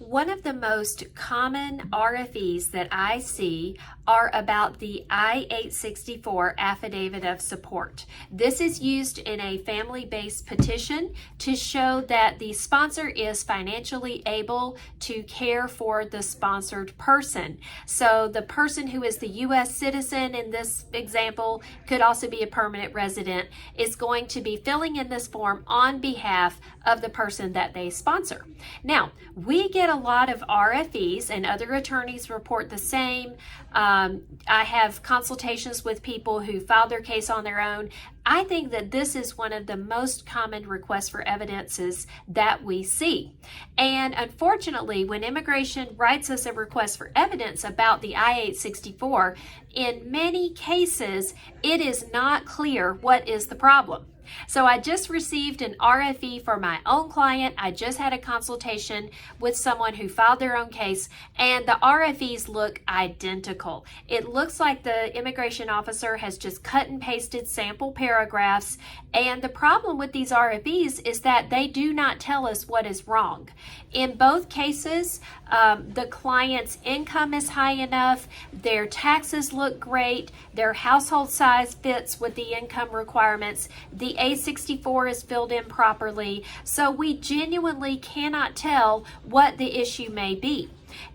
One of the most common RFEs that I see are about the I-864 Affidavit of Support. This is used in a family-based petition to show that the sponsor is financially able to care for the sponsored person. So the person who is the U.S. citizen in this example could also be a permanent resident, is going to be filling in this form on behalf of the person that they sponsor. Now, we get a lot of RFEs, and other attorneys report the same. I have consultations with people who filed their case on their own. I think that this is one of the most common requests for evidences that we see. And unfortunately, when immigration writes us a request for evidence about the I-864, in many cases, it is not clear what is the problem. So I just received an RFE for my own client. I just had a consultation with someone who filed their own case, and the RFEs look identical. It looks like the immigration officer has just cut and pasted sample paragraphs, and the problem with these RFEs is that they do not tell us what is wrong. In both cases, the client's income is high enough, their taxes look great, their household size fits with the income requirements, the A64 is filled in properly, so we genuinely cannot tell what the issue may be.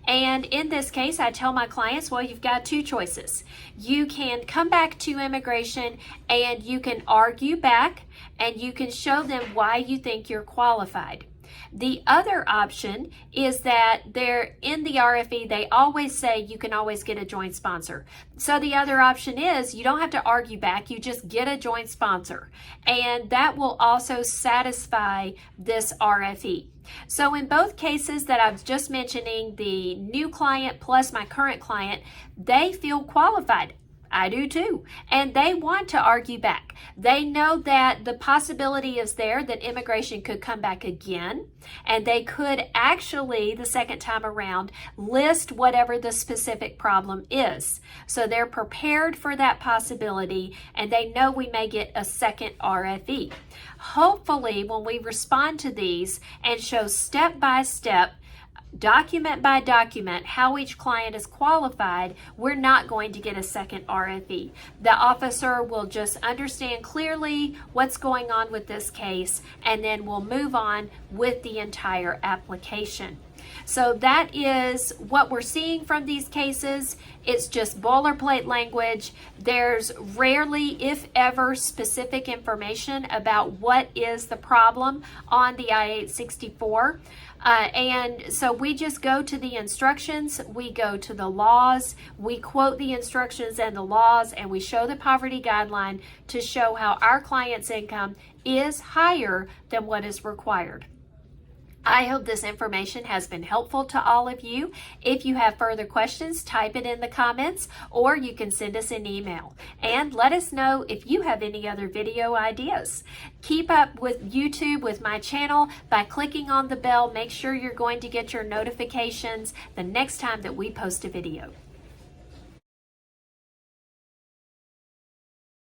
And in this case, I tell my clients, well, you've got two choices. You can come back to immigration and you can argue back and you can show them why you think you're qualified. The other option is that they're in the RFE, they always say you can always get a joint sponsor. So the other option is you don't have to argue back, you just get a joint sponsor. And that will also satisfy this RFE. So in both cases that I was just mentioning, the new client plus my current client, they feel qualified. I do too. And they want to argue back. They know that the possibility is there that immigration could come back again, and they could actually, the second time around, list whatever the specific problem is. So they're prepared for that possibility, and they know we may get a second RFE. Hopefully, when we respond to these and show step by step, document by document, how each client is qualified, we're not going to get a second RFE. The officer will just understand clearly what's going on with this case, and then we'll move on with the entire application. So that is what we're seeing from these cases. It's just boilerplate language. There's rarely, if ever, specific information about what is the problem on the I-864. And so we just go to the instructions, we go to the laws, we quote the instructions and the laws, and we show the poverty guideline to show how our client's income is higher than what is required. I hope this information has been helpful to all of you. If you have further questions, type it in the comments, or you can send us an email. And let us know if you have any other video ideas. Keep up with YouTube, with my channel, by clicking on the bell. Make sure you're going to get your notifications the next time that we post a video.